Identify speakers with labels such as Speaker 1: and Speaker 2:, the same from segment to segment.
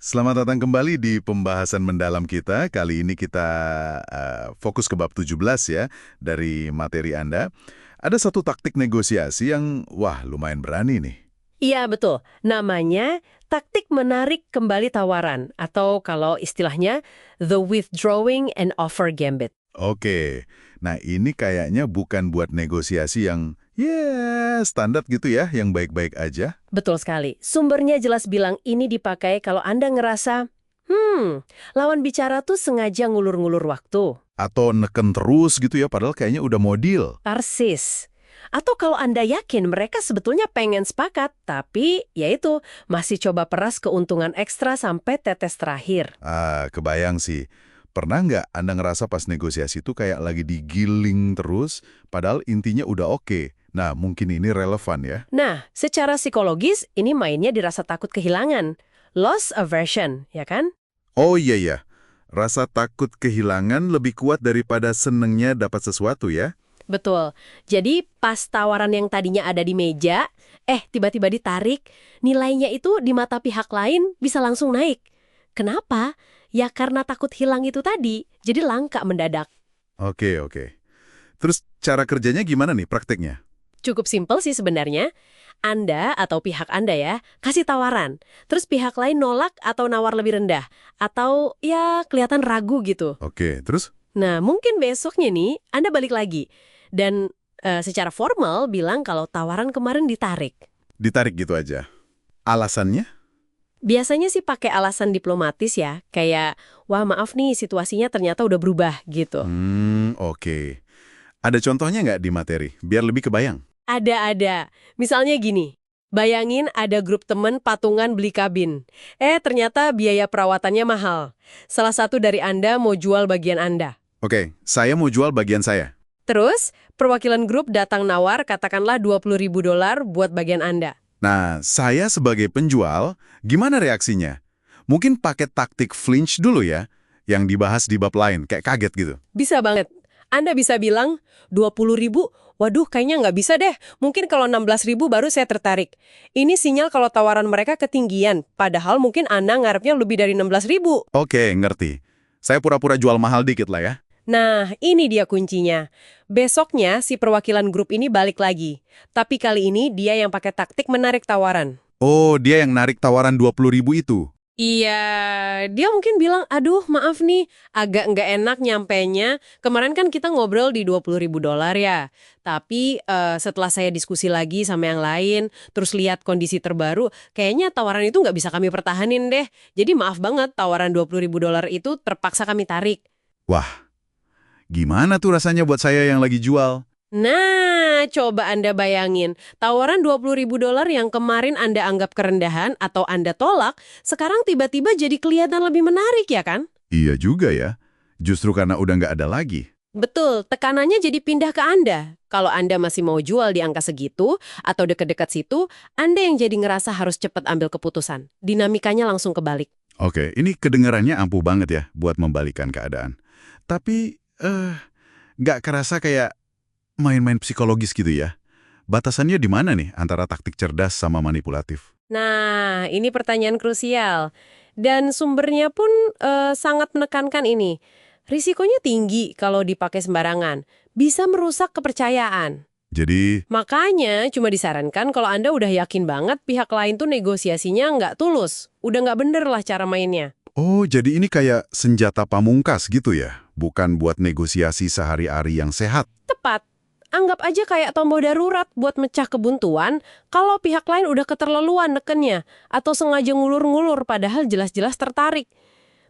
Speaker 1: Selamat datang kembali di pembahasan mendalam kita. Kali ini kita fokus ke bab 17 ya, dari materi Anda. Ada satu taktik negosiasi yang, wah, lumayan berani nih.
Speaker 2: Iya, betul. Namanya taktik menarik kembali tawaran, atau kalau istilahnya, the withdrawing and offer gambit.
Speaker 1: Oke, nah ini kayaknya bukan buat negosiasi yang, ya, standar gitu ya, yang baik-baik aja.
Speaker 2: Betul sekali. Sumbernya jelas bilang ini dipakai kalau Anda ngerasa, lawan bicara tuh sengaja ngulur-ngulur waktu.
Speaker 1: Atau neken terus gitu ya, padahal kayaknya udah mau deal.
Speaker 2: Persis. Atau kalau Anda yakin mereka sebetulnya pengen sepakat, tapi yaitu masih coba peras keuntungan ekstra sampai tetes terakhir.
Speaker 1: Kebayang sih. Pernah nggak Anda ngerasa pas negosiasi itu kayak lagi digiling terus, padahal intinya udah oke? Nah, mungkin ini relevan ya.
Speaker 2: Nah, secara psikologis, ini mainnya dirasa takut kehilangan. Loss aversion, ya kan?
Speaker 1: Oh iya ya, rasa takut kehilangan lebih kuat daripada senengnya dapat sesuatu ya.
Speaker 2: Betul. Jadi, pas tawaran yang tadinya ada di meja, tiba-tiba ditarik, nilainya itu di mata pihak lain bisa langsung naik. Kenapa? Ya karena takut hilang itu tadi, jadi langka mendadak.
Speaker 1: Oke. Terus cara kerjanya gimana nih prakteknya?
Speaker 2: Cukup simpel sih sebenarnya. Anda atau pihak Anda ya, kasih tawaran. Terus pihak lain nolak atau nawar lebih rendah. Atau ya kelihatan ragu gitu.
Speaker 1: Oke, terus?
Speaker 2: Nah, mungkin besoknya nih, Anda balik lagi. Dan secara formal bilang kalau tawaran kemarin ditarik.
Speaker 1: Ditarik gitu aja. Alasannya?
Speaker 2: Biasanya sih pakai alasan diplomatis ya, kayak, wah maaf nih situasinya ternyata udah berubah gitu.
Speaker 1: Oke. Ada contohnya nggak di materi? Biar lebih kebayang.
Speaker 2: Ada. Misalnya gini, bayangin ada grup temen patungan beli kabin. Ternyata biaya perawatannya mahal. Salah satu dari Anda mau jual bagian Anda.
Speaker 1: Oke, saya mau jual bagian saya.
Speaker 2: Terus, perwakilan grup datang nawar katakanlah $20.000 buat bagian Anda.
Speaker 1: Nah, saya sebagai penjual, gimana reaksinya? Mungkin pakai taktik flinch dulu ya, yang dibahas di bab lain, kayak kaget gitu.
Speaker 2: Bisa banget. Anda bisa bilang, 20.000, waduh kayaknya nggak bisa deh. Mungkin kalau 16.000 baru saya tertarik. Ini sinyal kalau tawaran mereka ketinggian, padahal mungkin Anda ngarepnya lebih dari 16.000.
Speaker 1: Oke, ngerti. Saya pura-pura jual mahal dikit lah ya.
Speaker 2: Nah, ini dia kuncinya. Besoknya si perwakilan grup ini balik lagi. Tapi kali ini dia yang pakai taktik menarik tawaran.
Speaker 1: Oh, dia yang narik tawaran 20.000 itu.
Speaker 2: Iya, dia mungkin bilang, aduh maaf nih, agak nggak enak nyampenya. Kemarin kan kita ngobrol di $20.000 ya. Tapi setelah saya diskusi lagi sama yang lain, terus lihat kondisi terbaru, kayaknya tawaran itu nggak bisa kami pertahanin deh. Jadi maaf banget, tawaran $20.000 itu terpaksa kami tarik.
Speaker 1: Wah, gimana tuh rasanya buat saya yang lagi jual?
Speaker 2: Nah, coba Anda bayangin, tawaran $20.000 yang kemarin Anda anggap kerendahan atau Anda tolak, sekarang tiba-tiba jadi kelihatan lebih menarik ya kan?
Speaker 1: Iya juga ya. Justru karena udah nggak ada lagi.
Speaker 2: Betul, tekanannya jadi pindah ke Anda. Kalau Anda masih mau jual di angka segitu, atau dekat-dekat situ, Anda yang jadi ngerasa harus cepat ambil keputusan. Dinamikanya langsung kebalik.
Speaker 1: Oke, ini kedengarannya ampuh banget ya buat membalikan keadaan. Tapi, nggak kerasa kayak main-main psikologis gitu ya. Batasannya di mana nih antara taktik cerdas sama manipulatif?
Speaker 2: Nah, ini pertanyaan krusial. Dan sumbernya pun sangat menekankan ini. Risikonya tinggi kalau dipakai sembarangan. Bisa merusak kepercayaan.
Speaker 1: Jadi,
Speaker 2: Makanya cuma disarankan kalau Anda udah yakin banget pihak lain tuh negosiasinya nggak tulus. Udah nggak bener lah cara mainnya.
Speaker 1: oh jadi ini kayak senjata pamungkas gitu ya? Bukan buat negosiasi sehari-hari yang sehat.
Speaker 2: Tepat. Anggap aja kayak tombol darurat buat mecah kebuntuan kalau pihak lain udah keterlaluan nekennya atau sengaja ngulur-ngulur padahal jelas-jelas tertarik.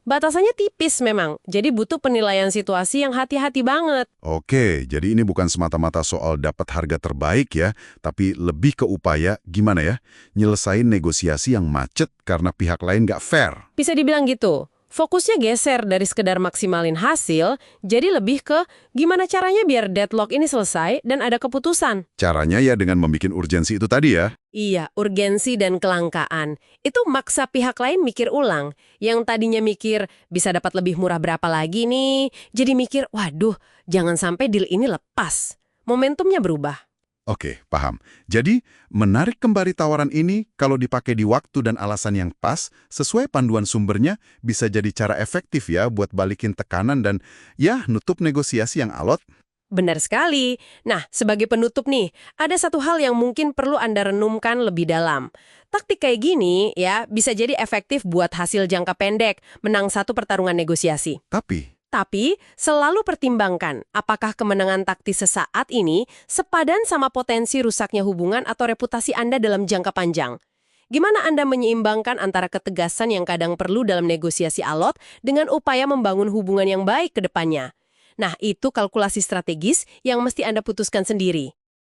Speaker 2: Batasannya tipis memang, jadi butuh penilaian situasi yang hati-hati banget.
Speaker 1: Oke, jadi ini bukan semata-mata soal dapat harga terbaik ya, tapi lebih ke upaya, gimana ya, nyelesain negosiasi yang macet karena pihak lain nggak fair.
Speaker 2: Bisa dibilang gitu. Fokusnya geser dari sekedar maksimalin hasil, jadi lebih ke gimana caranya biar deadlock ini selesai dan ada keputusan.
Speaker 1: Caranya ya dengan membuat urgensi itu tadi ya.
Speaker 2: Iya, urgensi dan kelangkaan. Itu maksa pihak lain mikir ulang. Yang tadinya mikir, bisa dapat lebih murah berapa lagi nih? Jadi mikir, waduh, jangan sampai deal ini lepas. Momentumnya berubah.
Speaker 1: Oke, paham. Jadi, menarik kembali tawaran ini kalau dipakai di waktu dan alasan yang pas, sesuai panduan sumbernya, bisa jadi cara efektif ya buat balikin tekanan dan ya nutup negosiasi yang alot.
Speaker 2: Benar sekali. Nah, sebagai penutup nih, ada satu hal yang mungkin perlu Anda renumkan lebih dalam. Taktik kayak gini ya bisa jadi efektif buat hasil jangka pendek, menang satu pertarungan negosiasi.
Speaker 1: Tapi,
Speaker 2: Tapi, selalu pertimbangkan apakah kemenangan taktis sesaat ini sepadan sama potensi rusaknya hubungan atau reputasi Anda dalam jangka panjang. Gimana Anda menyeimbangkan antara ketegasan yang kadang perlu dalam negosiasi alot dengan upaya membangun hubungan yang baik ke depannya? Nah, itu kalkulasi strategis yang mesti Anda putuskan sendiri.